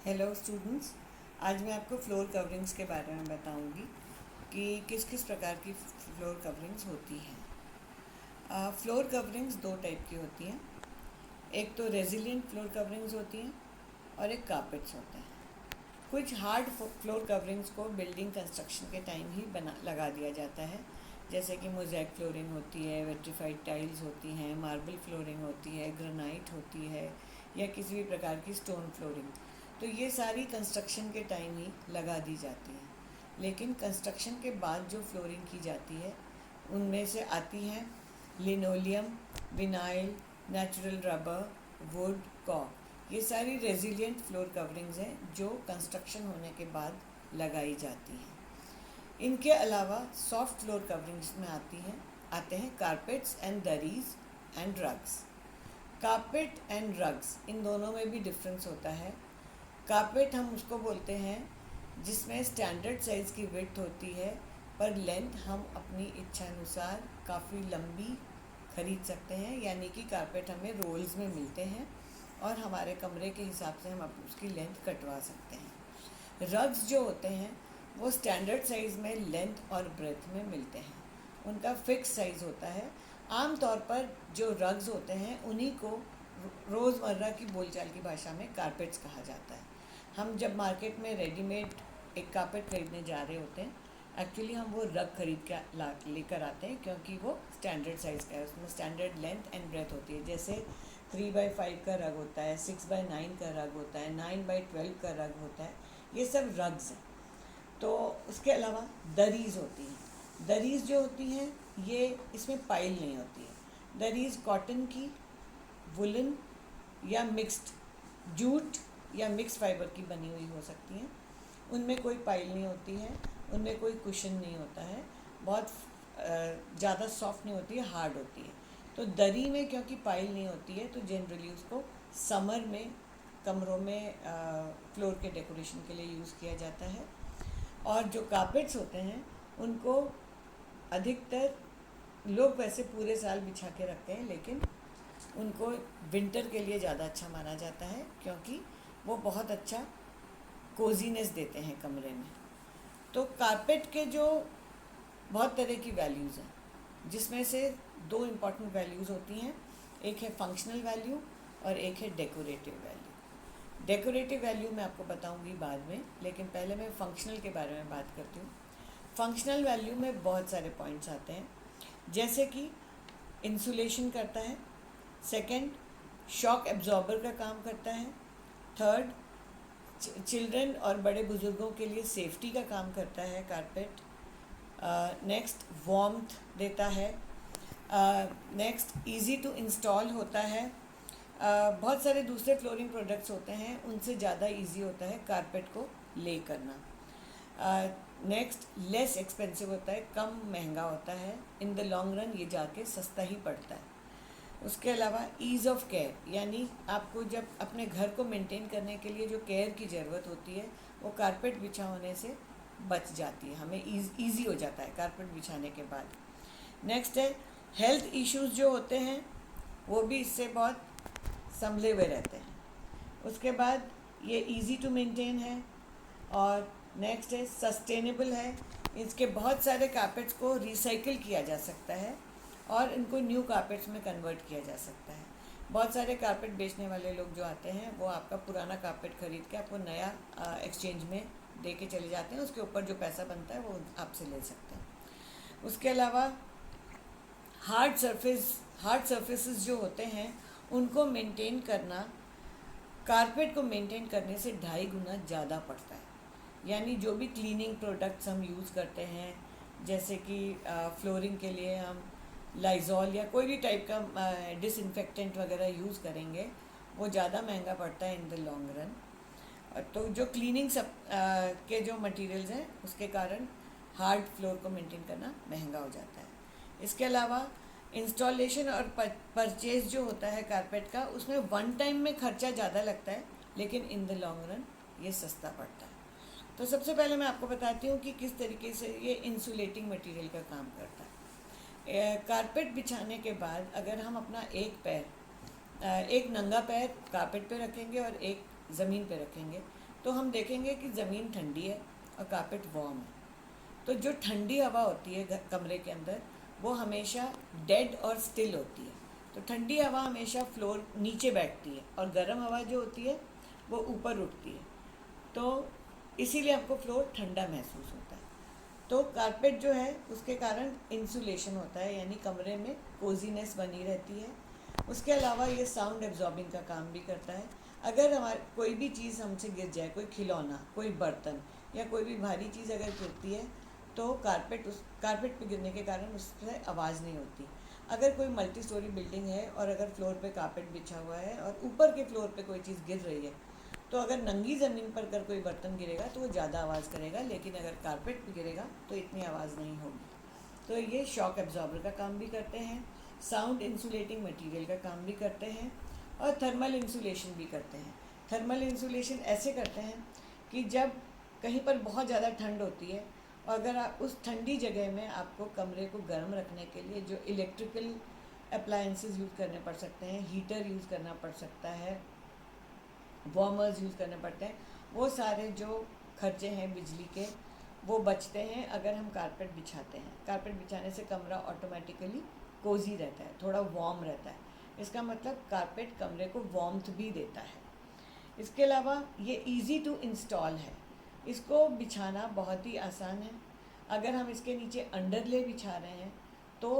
Hello students. आज मैं आपको फ्लोर कवरिंग्स के बारे में बताऊंगी कि किस किस प्रकार की फ्लोर कवरिंग्स होती हैं। फ्लोर कवरिंग्स दो टाइप की होती हैं। एक तो रेजिलिएंट फ्लोर कवरिंग्स होती हैं और एक कारपेट्स होते हैं। कुछ हार्ड फ्लोर कवरिंग्स को बिल्डिंग कंस्ट्रक्शन के टाइम ही बना लगा दिया जाता है, जैसे कि मोज़ेक फ्लोरिंग होती है, वेट्रीफाइड टाइल्स होती हैं, मार्बल फ्लोरिंग होती है, ग्रेनाइट होती है, या किसी भी प्रकार की स्टोन फ्लोरिंग। तो ये सारी कंस्ट्रक्शन के टाइम ही लगा दी जाती है। लेकिन कंस्ट्रक्शन के बाद जो फ्लोरिंग की जाती है उनमें से आती हैं linoleum, vinyl, natural rubber, wood, कॉक। ये सारी रेजिलिएंट फ्लोर कवरिंग्स हैं जो कंस्ट्रक्शन होने के बाद लगाई जाती हैं। इनके अलावा सॉफ्ट फ्लोर कवरिंग्स में आते हैं carpets and dhurries and rugs. Carpet and rugs, इन दोनों में भी डिफरेंस होता है। कारपेट हम उसको बोलते हैं जिसमें स्टैंडर्ड साइज़ की विड्थ होती है, पर लेंथ हम अपनी इच्छा अनुसार काफ़ी लंबी खरीद सकते हैं, यानी कि कारपेट हमें रोल्स में मिलते हैं और हमारे कमरे के हिसाब से हम उसकी लेंथ कटवा सकते हैं। रग्स जो होते हैं वो स्टैंडर्ड साइज़ में लेंथ और ब्रेथ में मिलते हैं। उनका फिक्स साइज़ होता है। आम तौर पर जो रग्स होते हैं उन्हीं को रोज़मर्रा की बोलचाल की भाषा में कारपेट्स कहा जाता है। हम जब मार्केट में रेडीमेड एक कारपेट खरीदने जा रहे होते हैं, एक्चुअली हम वो रग खरीद के लेकर आते हैं, क्योंकि वो स्टैंडर्ड साइज़ का है। उसमें स्टैंडर्ड लेंथ एंड ब्रेथ होती है। जैसे 3x5 का रग होता है, 6x9 का रग होता है, 9x12 का रग होता है। ये सब रग्स हैं। तो उसके अलावा दरीज होती हैं। दरीज जो होती हैं ये इसमें पाइल नहीं होती है। दरीज कॉटन की, वुलन या मिक्स्ड जूट या मिक्स फाइबर की बनी हुई हो सकती हैं। उनमें कोई पाइल नहीं होती है, उनमें कोई कुशन नहीं होता है, बहुत ज़्यादा सॉफ्ट नहीं होती है, हार्ड होती है। तो दरी में क्योंकि पाइल नहीं होती है तो जनरली उसको समर में कमरों में फ्लोर के डेकोरेशन के लिए यूज़ किया जाता है। और जो कारपेट्स होते हैं उनको अधिकतर लोग वैसे पूरे साल बिछा के रखते हैं, लेकिन उनको विंटर के लिए ज़्यादा अच्छा माना जाता है, क्योंकि वो बहुत अच्छा कोजीनेस देते हैं कमरे में। तो कारपेट के जो बहुत तरह की वैल्यूज़ हैं, जिसमें से दो इम्पॉर्टेंट वैल्यूज़ होती हैं। एक है फंक्शनल वैल्यू और एक है डेकोरेटिव वैल्यू। डेकोरेटिव वैल्यू मैं आपको बताऊंगी बाद में, लेकिन पहले मैं फंक्शनल के बारे में बात करती हूँ। फंक्शनल वैल्यू में बहुत सारे पॉइंट्स आते हैं, जैसे कि इंसुलेशन करता है। सेकंड, शॉक एब्जॉर्बर का काम करता है। थर्ड, चिल्ड्रन और बड़े बुज़ुर्गों के लिए सेफ्टी का काम करता है कारपेट। नेक्स्ट, वार्मथ देता है। नेक्स्ट, इजी टू इंस्टॉल होता है। बहुत सारे दूसरे फ्लोरिंग प्रोडक्ट्स होते हैं, उनसे ज़्यादा इजी होता है कारपेट को ले करना। नेक्स्ट, लेस एक्सपेंसिव होता है, कम महंगा होता है। इन द लॉन्ग रन ये जाके सस्ता ही पड़ता है। उसके अलावा ईज़ ऑफ केयर, यानी आपको जब अपने घर को मेंटेन करने के लिए जो केयर की ज़रूरत होती है वो कारपेट बिछा होने से बच जाती है। हमें ईज़ी हो जाता है कारपेट बिछाने के बाद। नेक्स्ट है हेल्थ इश्यूज़ जो होते हैं वो भी इससे बहुत संभले हुए रहते हैं। उसके बाद ये इजी टू मेंटेन है। और नेक्स्ट है सस्टेनेबल है। इसके बहुत सारे कारपेट्स को रिसाइकिल किया जा सकता है और इनको न्यू कारपेट्स में कन्वर्ट किया जा सकता है। बहुत सारे कारपेट बेचने वाले लोग जो आते हैं वो आपका पुराना कारपेट खरीद के आपको नया एक्सचेंज में दे के चले जाते हैं। उसके ऊपर जो पैसा बनता है वो आपसे ले सकते हैं। उसके अलावा हार्ड सरफेसेस जो होते हैं उनको मेंटेन करना कारपेट को मेंटेन करने से 2.5 गुना ज़्यादा पड़ता है। यानी जो भी क्लीनिंग प्रोडक्ट्स हम यूज़ करते हैं, जैसे कि फ्लोरिंग के लिए हम लाइजॉल या कोई भी टाइप का डिसइंफेक्टेंट वगैरह यूज़ करेंगे, वो ज़्यादा महंगा पड़ता है इन द लॉन्ग रन। तो जो क्लीनिंग सब के जो मटेरियल्स हैं उसके कारण हार्ड फ्लोर को मेंटेन करना महंगा हो जाता है। इसके अलावा इंस्टॉलेशन और परचेज जो होता है कारपेट का, उसमें वन टाइम में खर्चा ज़्यादा लगता है, लेकिन इन द लॉन्ग रन ये सस्ता पड़ता है। तो सबसे पहले मैं आपको बताती हूँ कि किस तरीके से ये इंसुलेटिंग मटेरियल का काम करता है। कारपेट बिछाने के बाद अगर हम अपना एक पैर, एक नंगा पैर कारपेट पे रखेंगे और एक ज़मीन पे रखेंगे, तो हम देखेंगे कि ज़मीन ठंडी है और कारपेट वार्म है। तो जो ठंडी हवा होती है कमरे के अंदर, वो हमेशा डेड और स्टिल होती है। तो ठंडी हवा हमेशा फ्लोर नीचे बैठती है और गर्म हवा जो होती है वो ऊपर उठती है। तो इसीलिए आपको फ्लोर ठंडा महसूस होता है। तो कारपेट जो है उसके कारण इंसुलेशन होता है, यानी कमरे में कोजीनेस बनी रहती है। उसके अलावा ये साउंड एब्जॉर्बिंग का काम भी करता है। अगर हमारे कोई भी चीज़ हमसे गिर जाए, कोई खिलौना, कोई बर्तन या कोई भी भारी चीज़ अगर गिरती है, तो कारपेट पे गिरने के कारण उससे आवाज़ नहीं होती। अगर कोई मल्टी स्टोरी बिल्डिंग है और अगर फ्लोर पे कारपेट बिछा हुआ है और ऊपर के फ्लोर पे कोई चीज़ गिर रही है, तो अगर नंगी ज़मीन पर अगर कोई बर्तन गिरेगा तो वो ज़्यादा आवाज़ करेगा, लेकिन अगर कारपेट पे गिरेगा तो इतनी आवाज़ नहीं होगी। तो ये शॉक एब्जॉर्बर का काम भी करते हैं, साउंड इंसुलेटिंग मटेरियल का काम भी करते हैं और थर्मल इंसुलेशन भी करते हैं। थर्मल इंसुलेशन ऐसे करते हैं कि जब कहीं पर बहुत ज़्यादा ठंड होती है और अगर आप उस ठंडी जगह में आपको कमरे को गर्म रखने के लिए जो इलेक्ट्रिकल अप्लायंसेस यूज़ करने पड़ सकते हैं, हीटर यूज़ करना पड़ सकता है, वार्मर्स यूज़ करने पड़ते हैं, वो सारे जो खर्चे हैं बिजली के वो बचते हैं अगर हम कारपेट बिछाते हैं। कारपेट बिछाने से कमरा ऑटोमेटिकली कोजी रहता है, थोड़ा वार्म रहता है। इसका मतलब कारपेट कमरे को वार्मथ भी देता है। इसके अलावा ये इजी टू इंस्टॉल है, इसको बिछाना बहुत ही आसान है। अगर हम इसके नीचे अंडरले बिछा रहे हैं तो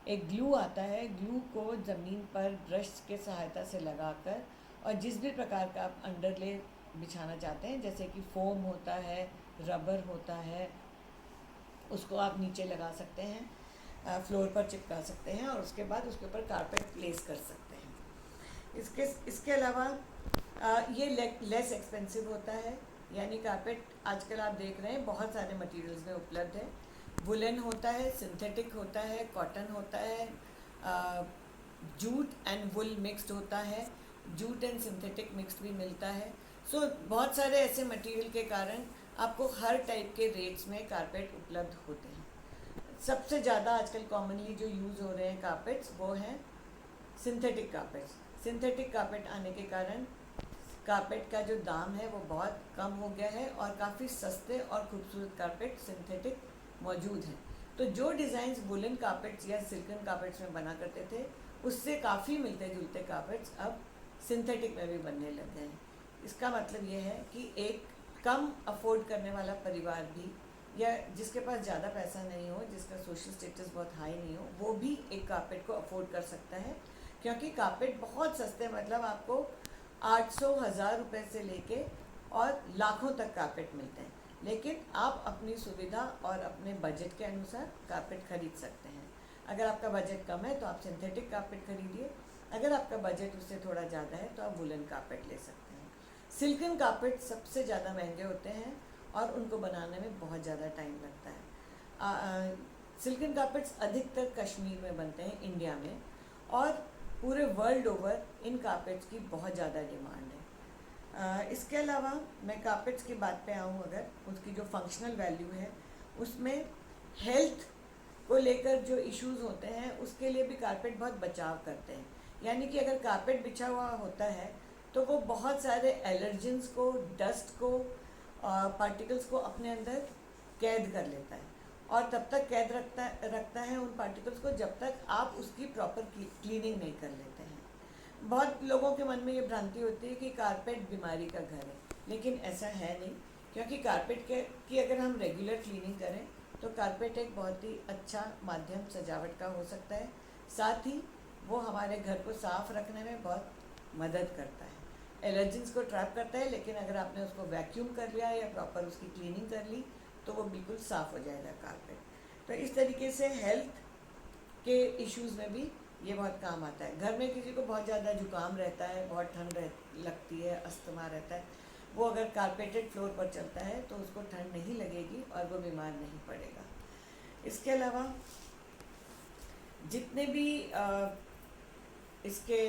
एक ग्लू आता है, ग्लू को ज़मीन पर ब्रश के सहायता से लगाकर और जिस भी प्रकार का आप अंडरले बिछाना चाहते हैं, जैसे कि फोम होता है, रबर होता है, उसको आप नीचे लगा सकते हैं, फ्लोर पर चिपका सकते हैं और उसके बाद उसके ऊपर कारपेट प्लेस कर सकते हैं। इसके अलावा ये लेस एक्सपेंसिव होता है, यानी कारपेट आजकल आप देख रहे हैं बहुत सारे मटेरियल्स में उपलब्ध है। वुलन होता है, सिंथेटिक होता है, कॉटन होता है, जूट एंड वुल मिक्स्ड होता है, जूट एंड सिंथेटिक मिक्स्ड भी मिलता है। सो बहुत सारे ऐसे मटेरियल के कारण आपको हर टाइप के रेट्स में कारपेट उपलब्ध होते हैं। सबसे ज़्यादा आजकल कॉमनली जो यूज़ हो रहे हैं कारपेट्स वो हैं सिंथेटिक कारपेट्स। सिंथेटिक कारपेट आने के कारण कारपेट का जो दाम है वो बहुत कम हो गया है और काफ़ी सस्ते और खूबसूरत कारपेट सिंथेटिक मौजूद हैं। तो जो डिज़ाइंस वुलन कारपेट्स या सिल्कन कारपेट्स में बना करते थे उससे काफ़ी मिलते जुलते कारपेट्स अब सिंथेटिक में भी बनने लग गए हैं। इसका मतलब ये है कि एक कम अफोर्ड करने वाला परिवार भी या जिसके पास ज़्यादा पैसा नहीं हो, जिसका सोशल स्टेटस बहुत हाई नहीं हो, वो भी एक कारपेट को अफोर्ड कर सकता है, क्योंकि कारपेट बहुत सस्ते, मतलब आपको 800-1000 रुपये से लेके और लाखों तक कारपेट मिलते हैं। लेकिन आप अपनी सुविधा और अपने बजट के अनुसार कारपेट खरीद सकते हैं। अगर आपका बजट कम है तो आप सिंथेटिक कारपेट खरीदिए, अगर आपका बजट उससे थोड़ा ज़्यादा है तो आप वुलन कारपेट ले सकते हैं। सिल्कन कारपेट सबसे ज़्यादा महंगे होते हैं और उनको बनाने में बहुत ज़्यादा टाइम लगता है। सिल्कन कारपेट्स अधिकतर कश्मीर में बनते हैं, इंडिया में, और पूरे वर्ल्ड ओवर इन कारपेट्स की बहुत ज़्यादा डिमांड है। इसके अलावा मैं कारपेट्स की बात पे आऊँ, अगर उसकी जो फंक्शनल वैल्यू है उसमें हेल्थ को लेकर जो इश्यूज़ होते हैं उसके लिए भी कारपेट बहुत बचाव करते हैं। यानी कि अगर कारपेट बिछा हुआ होता है तो वो बहुत सारे एलर्जेंस को, डस्ट को, पार्टिकल्स को अपने अंदर कैद कर लेता है और तब तक कैद रखता है उन पार्टिकल्स को जब तक आप उसकी प्रॉपर क्लीनिंग नहीं कर लेते हैं। बहुत लोगों के मन में ये भ्रांति होती है कि कारपेट बीमारी का घर है, लेकिन ऐसा है नहीं, क्योंकि कारपेट की अगर हम रेगुलर क्लीनिंग करें तो कारपेट एक बहुत ही अच्छा माध्यम सजावट का हो सकता है। साथ ही वो हमारे घर को साफ़ रखने में बहुत मदद करता है, एलर्जेंस को ट्रैप करता है, लेकिन अगर आपने उसको वैक्यूम कर लिया या प्रॉपर उसकी क्लीनिंग कर ली तो वो बिल्कुल साफ़ हो जाएगा कारपेट। तो इस तरीके से हेल्थ के इश्यूज़ में भी ये बहुत काम आता है। घर में किसी को बहुत ज़्यादा जुकाम रहता है, बहुत ठंड लगती है, अस्थमा रहता है, वो अगर कारपेटेड फ्लोर पर चलता है तो उसको ठंड नहीं लगेगी और वो बीमार नहीं पड़ेगा। इसके अलावा जितने भी इसके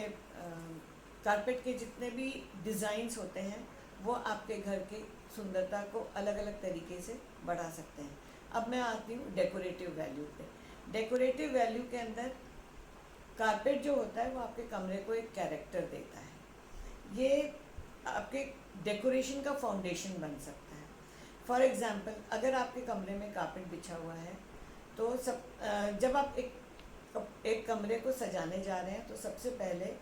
कारपेट के जितने भी डिज़ाइंस होते हैं वो आपके घर की सुंदरता को अलग अलग तरीके से बढ़ा सकते हैं। अब मैं आती हूँ डेकोरेटिव वैल्यू पे। डेकोरेटिव वैल्यू के अंदर कारपेट जो होता है वो आपके कमरे को एक कैरेक्टर देता है। ये आपके डेकोरेशन का फाउंडेशन बन सकता है। फॉर एग्ज़ाम्पल, अगर आपके कमरे में कारपेट बिछा हुआ है तो जब आप एक कमरे को सजाने जा रहे हैं तो सबसे पहले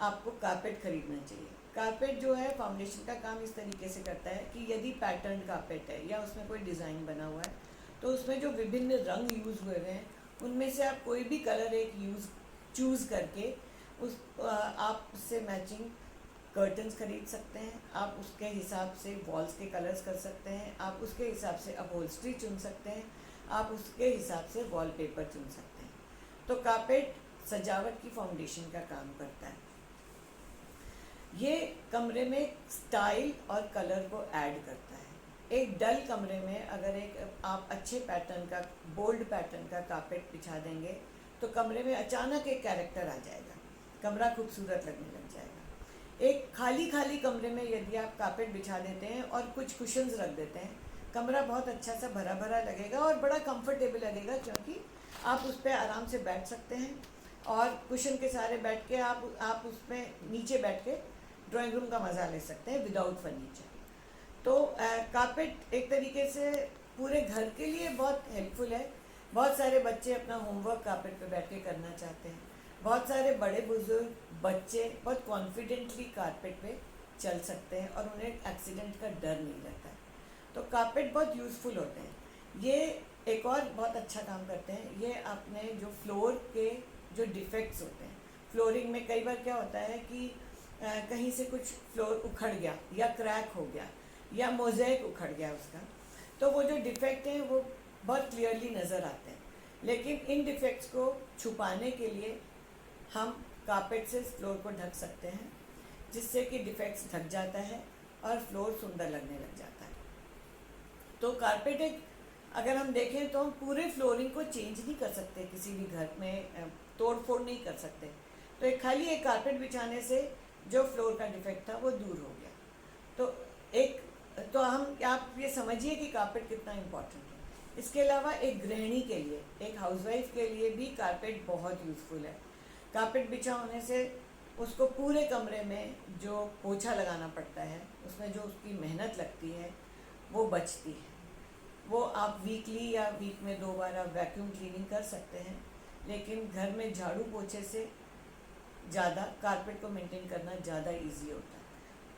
आपको कारपेट खरीदना चाहिए। कारपेट जो है फाउंडेशन का काम इस तरीके से करता है कि यदि पैटर्न कारपेट है या उसमें कोई डिज़ाइन बना हुआ है तो उसमें जो विभिन्न रंग यूज़ हुए हुए हैं उनमें से आप कोई भी कलर एक चूज़ करके आप उससे मैचिंग कर्टन्स खरीद सकते हैं। आप उसके हिसाब से वॉल्स के कलर्स कर सकते हैं, आप उसके हिसाब से अपहोल्स्ट्री चुन सकते हैं, आप उसके हिसाब से वॉलपेपर चुन सकते हैं। तो कारपेट सजावट की फाउंडेशन का काम करता है। ये कमरे में स्टाइल और कलर को ऐड करता है। एक डल कमरे में अगर आप अच्छे पैटर्न का, बोल्ड पैटर्न का कारपेट बिछा देंगे तो कमरे में अचानक एक कैरेक्टर आ जाएगा, कमरा खूबसूरत लगने लग जाएगा। एक खाली कमरे में यदि आप कारपेट बिछा देते हैं और कुछ कुशन्स रख देते हैं, कमरा बहुत अच्छा सा भरा भरा लगेगा और बड़ा कंफर्टेबल लगेगा, क्योंकि आप उस पर आराम से बैठ सकते हैं और कुशन के सारे बैठ के आप उसमें नीचे बैठ के ड्राइंग रूम का मज़ा ले सकते हैं विदाउट फर्नीचर। तो कारपेट एक तरीके से पूरे घर के लिए बहुत हेल्पफुल है। बहुत सारे बच्चे अपना होमवर्क कारपेट पे बैठ के करना चाहते हैं, बहुत सारे बड़े बुजुर्ग बच्चे बहुत कॉन्फिडेंटली कारपेट पे चल सकते हैं और उन्हें एक्सीडेंट का डर नहीं रहता है। तो कारपेट बहुत यूज़फुल होते हैं। ये एक और बहुत अच्छा काम करते हैं, ये अपने जो फ्लोर के जो डिफेक्ट्स होते हैं, फ्लोरिंग में कई बार क्या होता है कि कहीं से कुछ फ्लोर उखड़ गया या क्रैक हो गया या मोज़ेक उखड़ गया उसका, तो वो जो डिफेक्ट हैं वो बहुत क्लियरली नज़र आते हैं। लेकिन इन डिफेक्ट्स को छुपाने के लिए हम कारपेट से फ्लोर को ढक सकते हैं, जिससे कि डिफेक्ट्स ढक जाता है और फ्लोर सुंदर लगने लग जाता है। तो कारपेट अगर हम देखें तो हम पूरे फ्लोरिंग को चेंज नहीं कर सकते, किसी भी घर में तोड़ फोड़ नहीं कर सकते। तो एक कारपेट बिछाने से जो फ्लोर का डिफेक्ट था वो दूर हो गया। तो आप ये समझिए कि कारपेट कितना इम्पोर्टेंट है। इसके अलावा एक गृहिणी के लिए, एक हाउसवाइफ के लिए भी कारपेट बहुत यूज़फुल है। कारपेट बिछा होने से उसको पूरे कमरे में जो पोछा लगाना पड़ता है, उसमें जो उसकी मेहनत लगती है वो बचती है। वो आप वीकली या वीक में 2 बार आप वैक्यूम क्लीनिंग कर सकते हैं, लेकिन घर में झाड़ू पोछे से ज़्यादा कारपेट को मेंटेन करना ज़्यादा इजी होता है।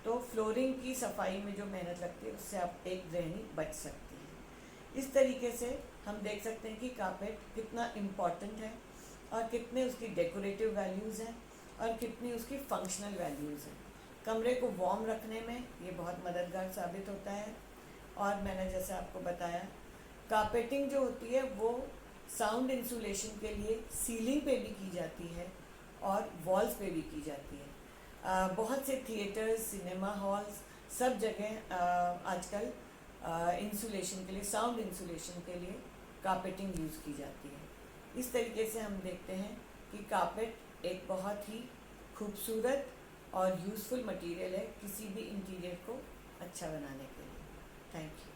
तो फ्लोरिंग की सफाई में जो मेहनत लगती है उससे आप एक गृहिणी बच सकती है। इस तरीके से हम देख सकते हैं कि कारपेट कितना इम्पॉर्टेंट है और कितने उसकी डेकोरेटिव वैल्यूज़ हैं और कितनी उसकी फंक्शनल वैल्यूज़ हैं। कमरे को वार्म रखने में ये बहुत मददगार साबित होता है। और मैंने जैसे आपको बताया, कारपेटिंग जो होती है वो साउंड इंसुलेशन के लिए सीलिंग पे भी की जाती है और वॉल्स पे भी की जाती है। बहुत से थिएटर्स, सिनेमा हॉल्स, सब जगह आजकल इंसुलेशन के लिए, साउंड इंसुलेशन के लिए कारपेटिंग यूज़ की जाती है। इस तरीके से हम देखते हैं कि कारपेट एक बहुत ही खूबसूरत और यूज़फुल मटेरियल है किसी भी इंटीरियर को अच्छा बनाने के लिए। Thank you.